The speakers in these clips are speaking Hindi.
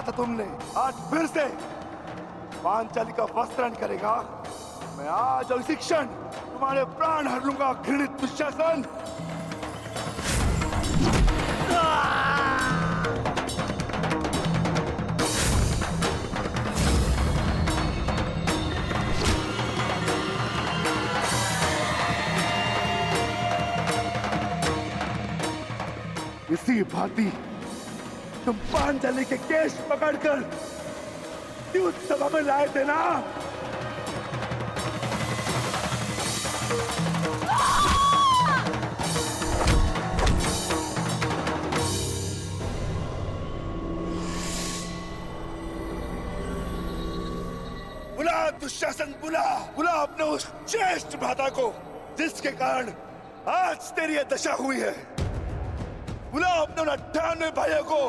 था तुमने, आज फिर से पांचाली का वस्त्रण करेगा। मैं आज और इसी क्षण तुम्हारे प्राण हर लूंगा, घृणित दुशासन। इसी भांति तुम पांचाली के केश पकड़कर द्यूत सभा में लाए थे ना? बुला दुशासन, बुला बुला अपने उस ज्येष्ठ भ्राता को जिसके कारण आज तेरी यह दशा हुई है। बुलाओ अपने उन 98 भाइयों को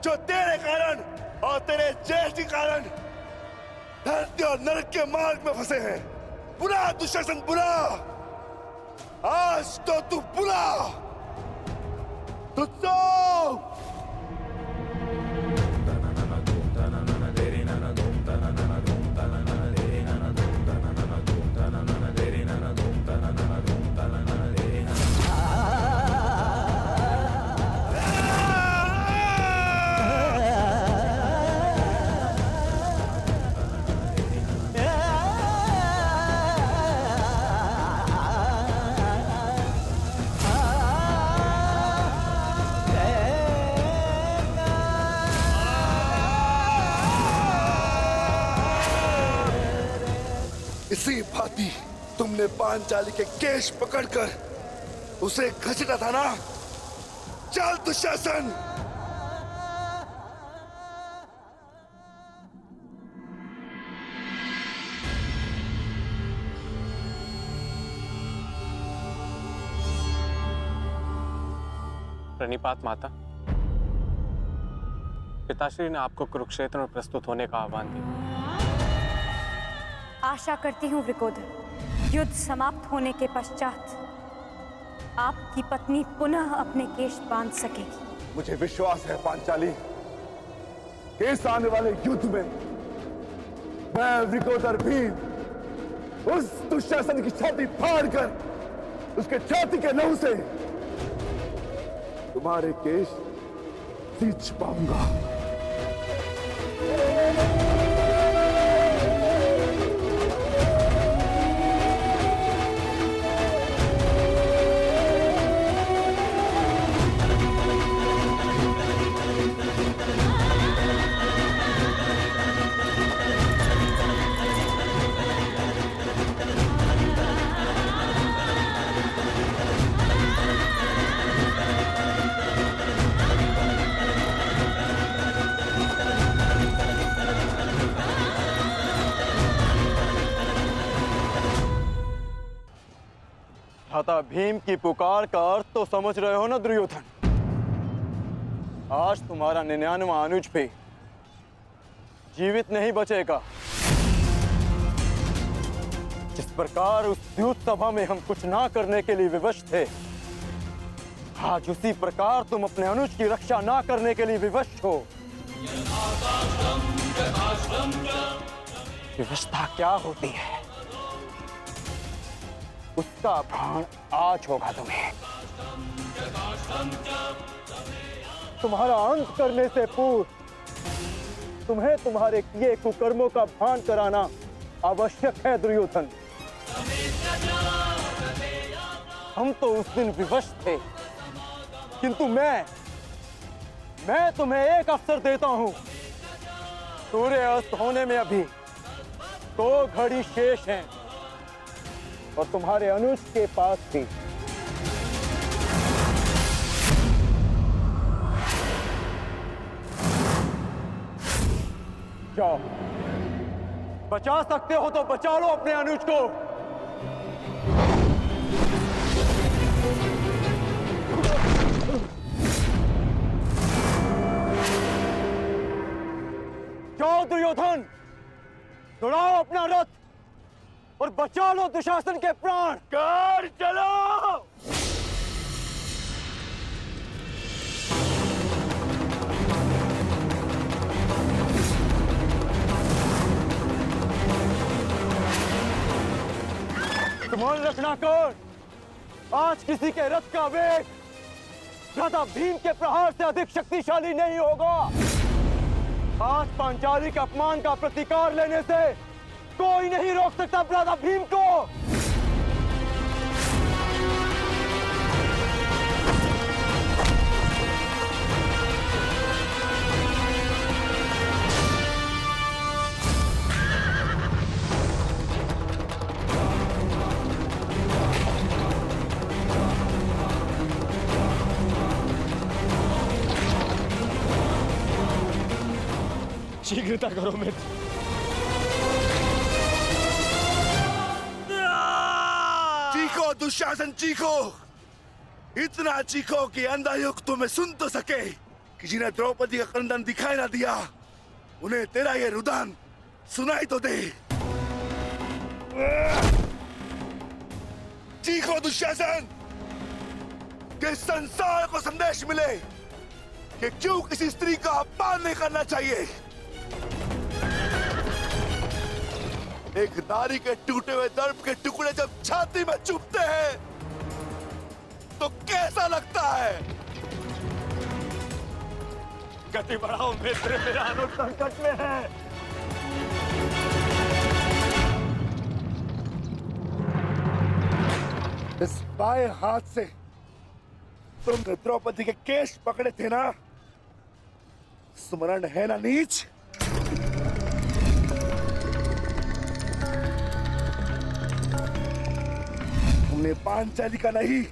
जो तेरे कारण और तेरे ज्येष्ठ के कारण धरती और नरक के मार्ग में फंसे हैं। बुला दुशासन, बुला, आज तो तू बुला। तुझको इसी भांति तुमने पांचाली के केश पकड़कर उसे घसीटा था ना? चल दुशासन। प्रणिपात माता, पिताश्री ने आपको कुरुक्षेत्र में प्रस्तुत होने का आह्वान दिया। आशा करती हूँ वृकोदर, युद्ध समाप्त होने के पश्चात आपकी पत्नी पुनः अपने केश बांध सकेगी। मुझे विश्वास है पांचाली कि इस आने वाले युद्ध में मैं वृकोदर भीम उस दुशासन की छाती फाड़कर उसके छाती के लहू से तुम्हारे केश सींच पाऊंगा। भ्राता भीम की पुकार का अर्थ तो समझ रहे हो ना दुर्योधन? आज तुम्हारा 99वां अनुज भी जीवित नहीं बचेगा। जिस प्रकार उस द्यूत सभा में हम कुछ ना करने के लिए विवश थे, आज उसी प्रकार तुम अपने अनुज की रक्षा ना करने के लिए विवश हो। विवशता क्या होती है उसका भान आज होगा तुम्हें। तुम्हारा अंत करने से पूर्व तुम्हें तुम्हारे किए कुकर्मों का भान कराना आवश्यक है दुर्योधन। हम तो उस दिन विवश थे, किंतु मैं तुम्हें एक अवसर देता हूं। सूर्य अस्त होने में अभी 2 घड़ी शेष हैं और तुम्हारे अनुज के पास भी। जाओ, बचा सकते हो तो बचा लो अपने अनुज को। जाओ दुर्योधन, दौड़ाओ अपना रथ और बचा लो दुशासन के प्राण। कर चलो। स्मरण रखना कौन, आज किसी के रथ का वेग भ्राता भीम के प्रहार से अधिक शक्तिशाली नहीं होगा। आज पांचाली के अपमान का प्रतिकार लेने से कोई नहीं रोक सकता भ्राता भीम को। शीघ्रता करो मित्र। चीखो दुशासन चीखो, इतना चीखो कि अंधा युग तुम्हें सुन तो सके कि जिन्हें द्रौपदी का क्रंदन दिखाई ना दिया उन्हें तेरा ये रुदन सुनाई तो दे। चीखो दुशासन कि संसार को संदेश मिले कि क्यों किसी स्त्री का अपमान नहीं करना चाहिए। एक नारी के टूटे हुए दर्प के टुकड़े जब छाती में चुभते हैं तो कैसा लगता है? गति बढ़ाओ मित्र, मेरा अनुज संकट में है। इस बाएं हाथ से तुमने द्रौपदी के केश पकड़े थे ना? स्मरण है ना नीच? तुमने पांचाली का नहीं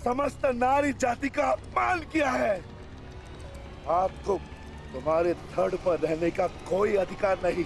समस्त नारी जाति का अपमान किया है। आपको तुम्हारे धड़ पर रहने का कोई अधिकार नहीं।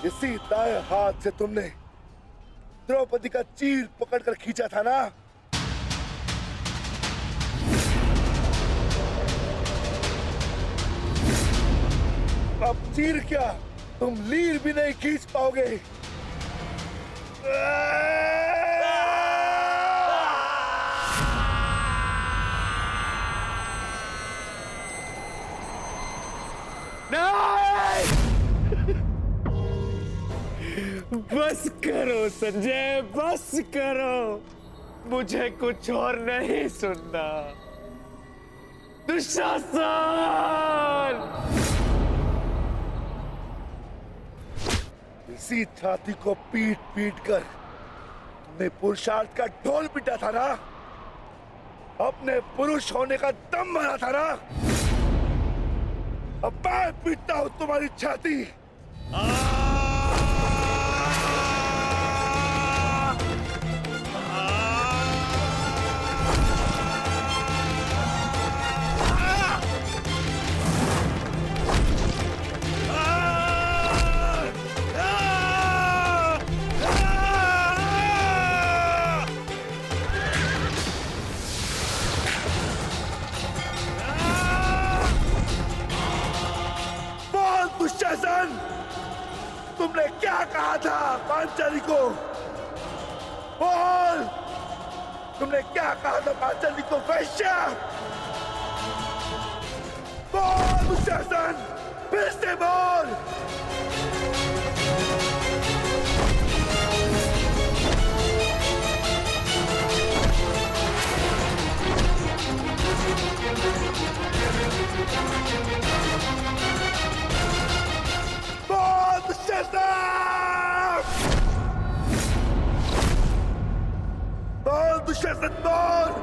इसी दाएं हाथ से तुमने द्रौपदी का चीर पकड़कर खींचा था ना? अब चीर क्या, तुम लीर भी नहीं खींच पाओगे। बस करो संजय, बस करो, मुझे कुछ और नहीं सुनना। दुशासन! इसी छाती को पीट पीट कर तुमने पुरुषार्थ का ढोल पीटा था ना? अपने पुरुष होने का दम भरा था ना? अब मैं पीटता हूं तुम्हारी छाती। दुशासन, तुमने क्या कहा था पांचाली को? बोल, तुमने क्या कहा था पांचाली को? वैश्या! बोल दुशासन, फिर से बोल। बोल दुशासन, बोल।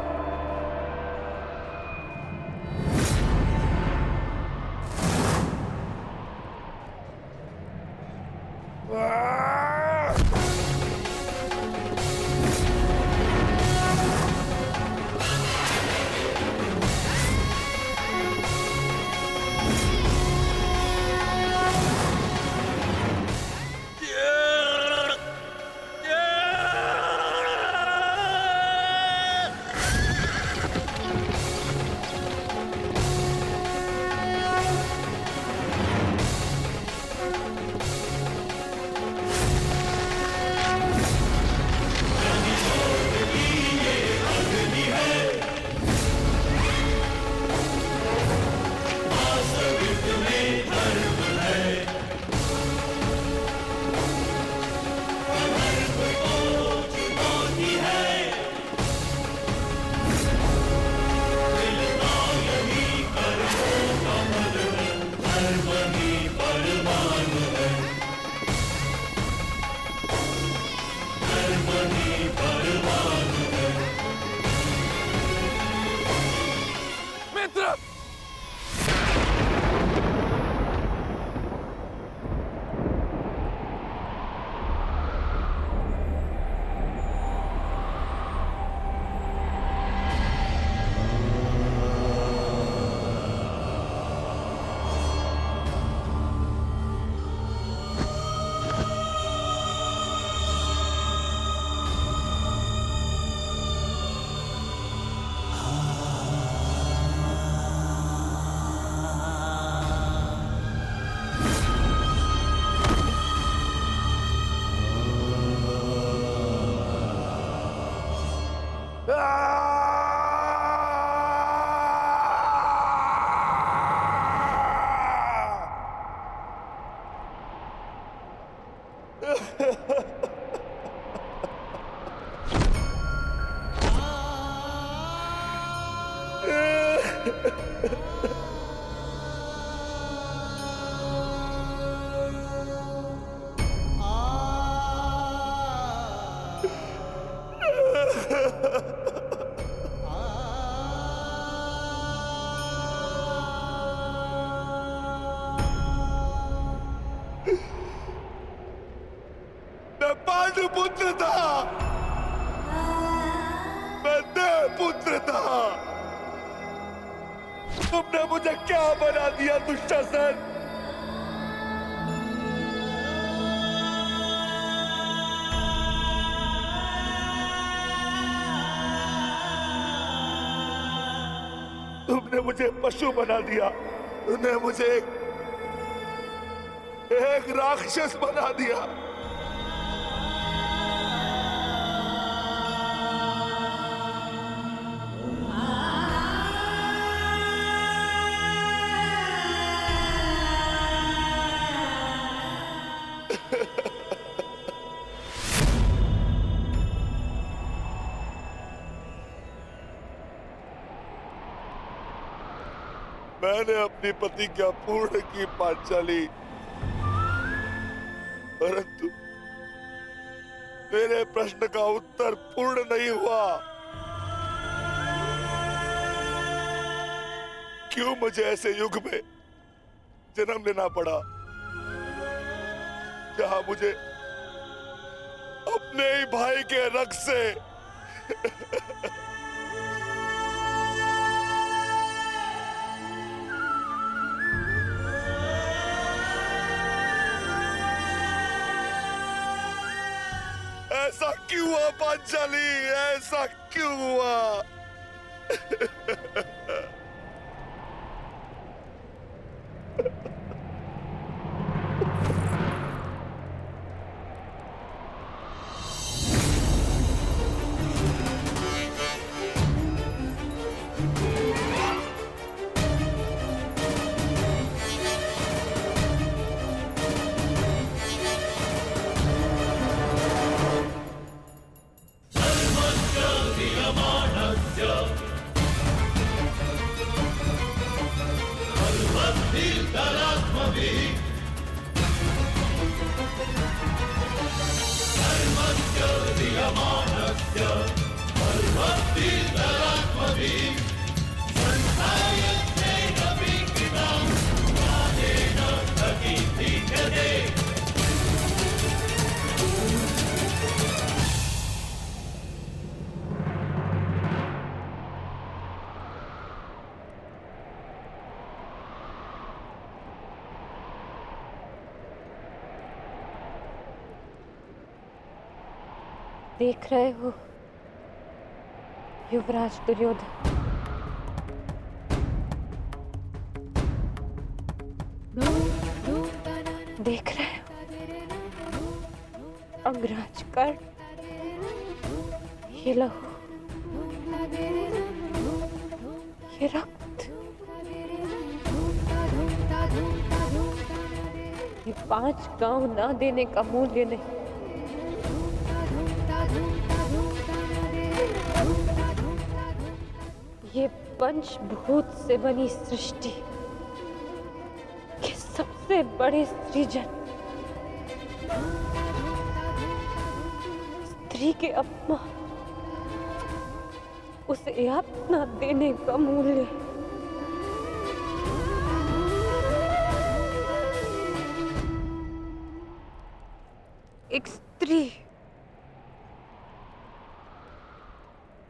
मैं पांडुपुत्र था, मैं देवपुत्र था। तुमने मुझे क्या बना दिया दुशासन? तुमने मुझे पशु बना दिया, तुमने मुझे एक राक्षस बना दिया। मैंने अपनी प्रतिज्ञा पूर्ण की पांचाली, परंतु मेरे प्रश्न का उत्तर पूर्ण नहीं हुआ। क्यों मुझे ऐसे युग में जन्म लेना पड़ा जहां मुझे अपने ही भाई के रक्त से ऐसा क्यों हुआ पांचाली? ऐसा क्यों हुआ? देख रहे हो युवराज दुर्योधन, देख रहे हो अंगराज कर्ण, ये लहू, ये रक्त, ये 5 गांव ना देने का मूल्य नहीं। ये पंचभूत से बनी सृष्टि के सबसे बड़े सृजन, स्त्री के अपमान, उसे यातना देने का मूल्य। एक स्त्री,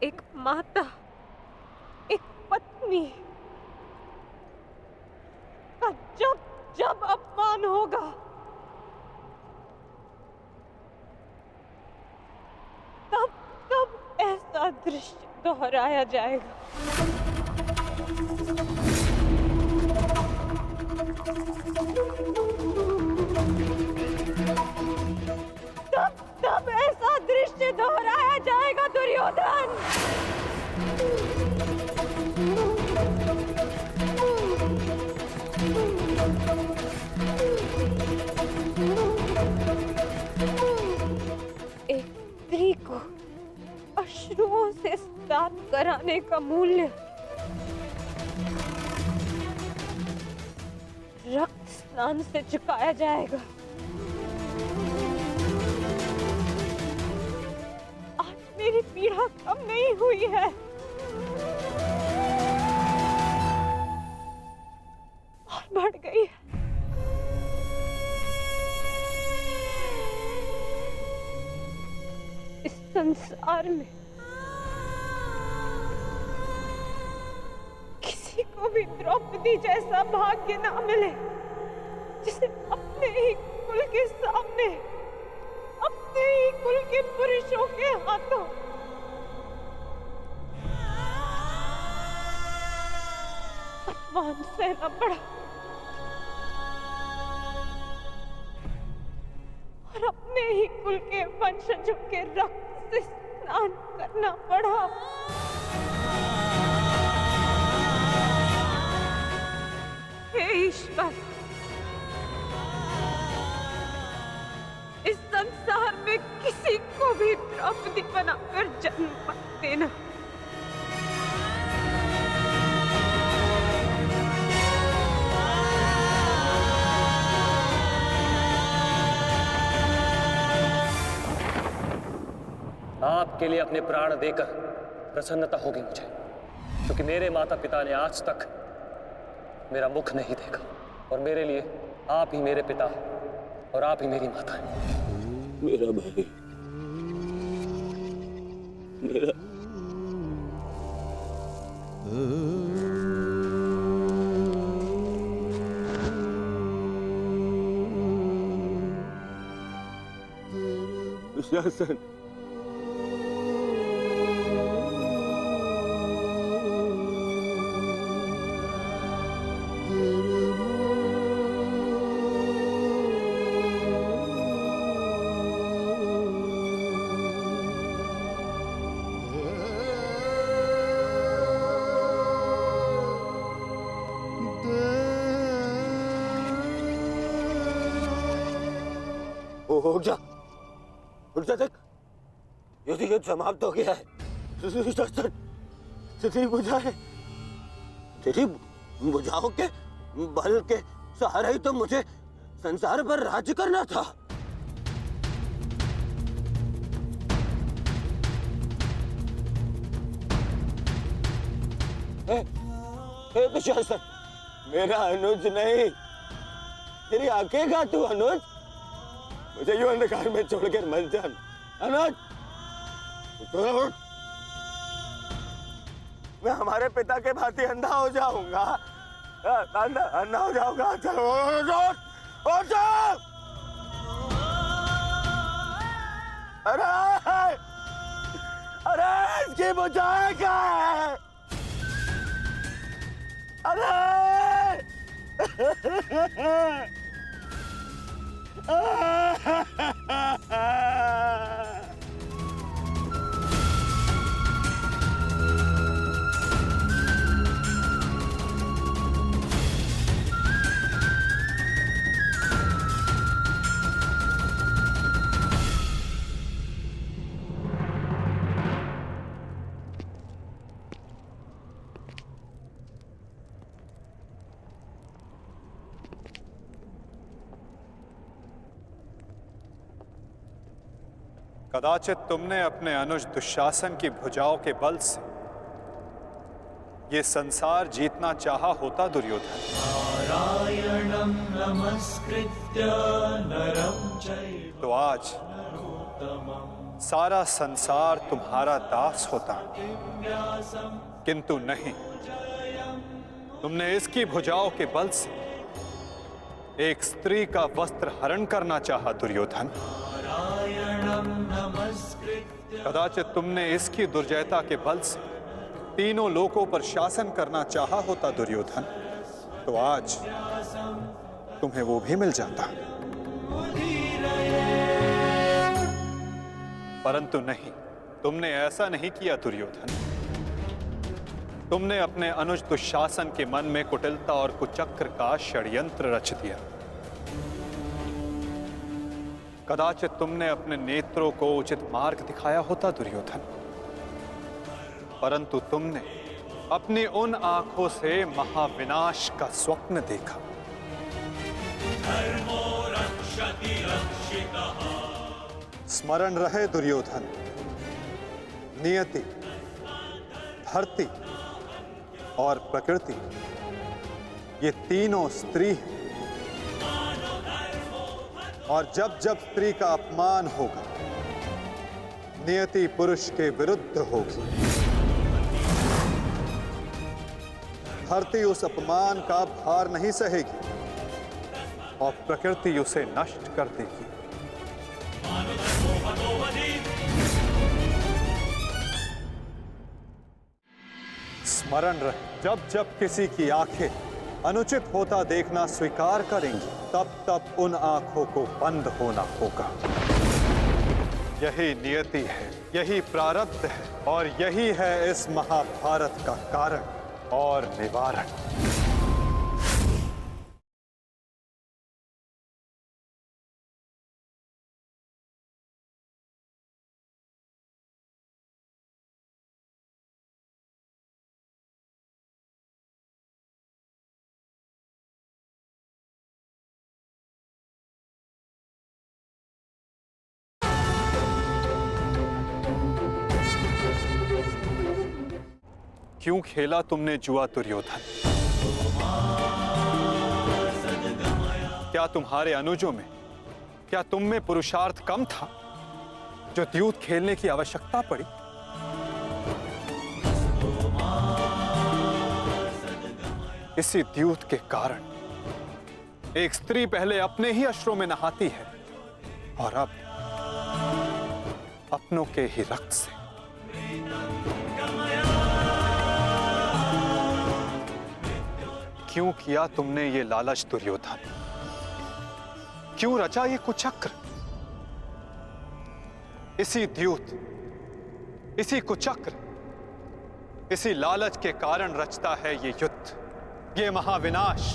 एक माता, एक पत्नी का जब जब अपमान होगा, तब तब ऐसा दृश्य दोहराया जाएगा। तब तब ऐसा दृश्य दोहराया जाएगा दुर्योधन। एक स्त्री को अश्रुओं से स्नान कराने का मूल्य रक्त स्नान से चुकाया जाएगा। आज मेरी पीड़ा कम नहीं हुई है, और बढ़ गई है। इस संसार में किसी को भी द्रौपदी जैसा भाग्य ना मिले, जिसे अपने ही कुल के सामने, अपने ही कुल के पुरुषों के हाथों अपमान सहना पड़ा और अपने ही कुल के वंशजों के रक्त से स्नान करना पड़ा। हे ईश्वर, इस संसार में किसी को भी द्रौपदी बनाकर जन्म मत देना। आपके लिए अपने प्राण देकर प्रसन्नता होगी मुझे, क्योंकि मेरे माता पिता ने आज तक मेरा मुख नहीं देखा, और मेरे लिए आप ही मेरे पिता और आप ही मेरी माता हैं। मेरा भाई, मेरा दुशासन, उठ जा, देख, युद्ध समाप्त हो गया है। तेरी बुझाए, तेरी बुझाओं के बल के सहारे ही तो मुझे संसार पर राज्य करना था। दुशासन, मेरा अनुज नहीं, तेरी आंखें का तू अनुज, मुझे यूं अंधकार में छोड़कर मत जान। अनुज, मैं हमारे पिता के भांति अंधा हो जाऊंगा, अंधा हो जाऊंगा। चलो अरे इसकी बुझाए क्या है? अरे कदाचित तुमने अपने अनुज दुशासन की भुजाओं के बल से ये संसार जीतना चाहा होता दुर्योधन। नारायणं नमस्कृत्य नरं चैव तो आज सारा संसार तुम्हारा दास होता, किंतु नहीं, तुमने इसकी भुजाओं के बल से एक स्त्री का वस्त्र हरण करना चाहा दुर्योधन। कदाचित तुमने इसकी दुर्जयता के बल से तीनों लोकों पर शासन करना चाहा होता दुर्योधन, तो आज तुम्हें वो भी मिल जाता। परंतु नहीं, तुमने ऐसा नहीं किया दुर्योधन। तुमने अपने अनुज दुशासन के मन में कुटिलता और कुचक्र का षड्यंत्र रच दिया। कदाचित तुमने अपने नेत्रों को उचित मार्ग दिखाया होता दुर्योधन, परंतु तुमने अपनी उन आंखों से महाविनाश का स्वप्न देखा। स्मरण रहे दुर्योधन, नियति, धरती और प्रकृति, ये तीनों स्त्री हैं। और जब जब स्त्री का अपमान होगा, नियति पुरुष के विरुद्ध होगी। धरती उस अपमान का भार नहीं सहेगी और प्रकृति उसे नष्ट कर देगी। स्मरण रहे, जब जब किसी की आंखें अनुचित होता देखना स्वीकार करेंगी, तब तब उन आंखों को बंद होना होगा। यही नियति है, यही प्रारब्ध है और यही है इस महाभारत का कारण और निवारण। क्यों खेला तुमने जुआ दुर्योधन? क्या तुम्हारे अनुजों में, क्या तुम में पुरुषार्थ कम था जो द्यूत खेलने की आवश्यकता पड़ी? इसी द्यूत के कारण एक स्त्री पहले अपने ही अश्रों में नहाती है और अब अपनों के ही रक्त से। क्यों किया तुमने ये लालच दुर्योधन? क्यों रचा ये कुचक्र? इसी द्यूत, इसी कुचक्र, इसी लालच के कारण रचता है ये युद्ध, ये महाविनाश,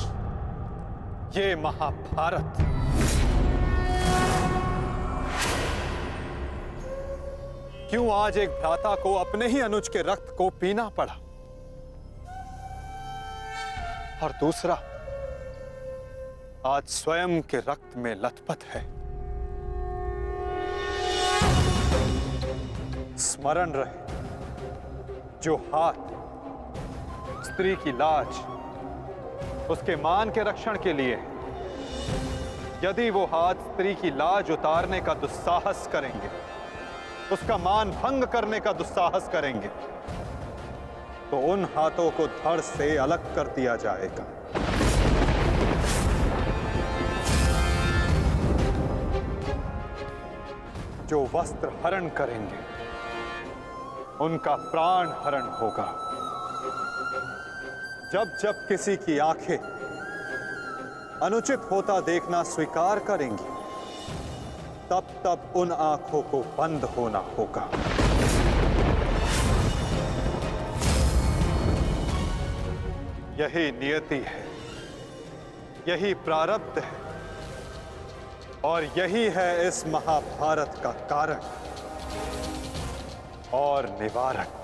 ये महाभारत। क्यों आज एक भ्राता को अपने ही अनुज के रक्त को पीना पड़ा और दूसरा आज स्वयं के रक्त में लथपथ है? स्मरण रहे, जो हाथ स्त्री की लाज, उसके मान के रक्षण के लिए, यदि वो हाथ स्त्री की लाज उतारने का दुस्साहस करेंगे, उसका मान भंग करने का दुस्साहस करेंगे, तो उन हाथों को धड़ से अलग कर दिया जाएगा। जो वस्त्र हरण करेंगे, उनका प्राण हरण होगा। जब जब किसी की आंखें अनुचित होता देखना स्वीकार करेंगी, तब तब उन आंखों को बंद होना होगा। यही नियति है, यही प्रारब्ध है और यही है इस महाभारत का कारण और निवारण।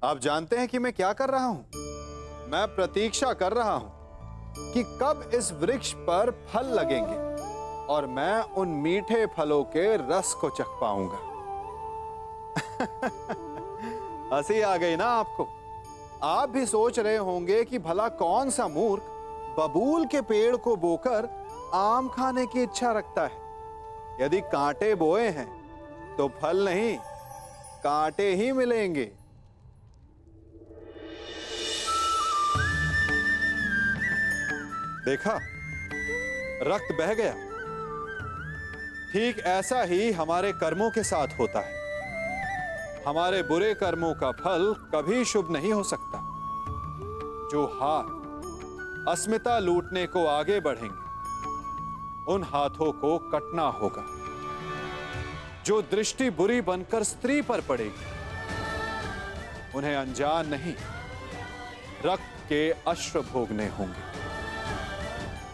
आप जानते हैं कि मैं क्या कर रहा हूं? मैं प्रतीक्षा कर रहा हूं कि कब इस वृक्ष पर फल लगेंगे और मैं उन मीठे फलों के रस को चख पाऊंगा। हंसी आ गई ना आपको? आप भी सोच रहे होंगे कि भला कौन सा मूर्ख बबूल के पेड़ को बोकर आम खाने की इच्छा रखता है। यदि कांटे बोए हैं तो फल नहीं, कांटे ही मिलेंगे। देखा, रक्त बह गया। ठीक ऐसा ही हमारे कर्मों के साथ होता है। हमारे बुरे कर्मों का फल कभी शुभ नहीं हो सकता। जो हाथ अस्मिता लूटने को आगे बढ़ेंगे, उन हाथों को कटना होगा। जो दृष्टि बुरी बनकर स्त्री पर पड़ेगी, उन्हें अनजान नहीं, रक्त के अश्रु भोगने होंगे।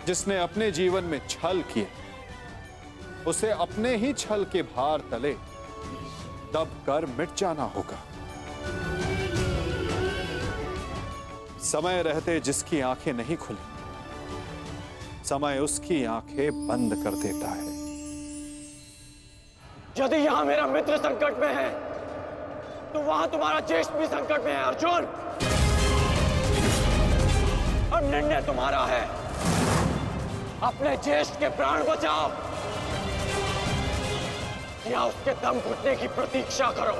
जिसने अपने जीवन में छल किया, उसे अपने ही छल के भार तले दब कर मिट जाना होगा। समय रहते जिसकी आंखें नहीं खुली, समय उसकी आंखें बंद कर देता है। यदि यहां मेरा मित्र संकट में है, तो वहां तुम्हारा ज्येष्ठ भी संकट में है अर्जुन। अब निर्णय तुम्हारा है। अपने ज्येष्ठ के प्राण बचाओ या उसके दम घुटने की प्रतीक्षा करो।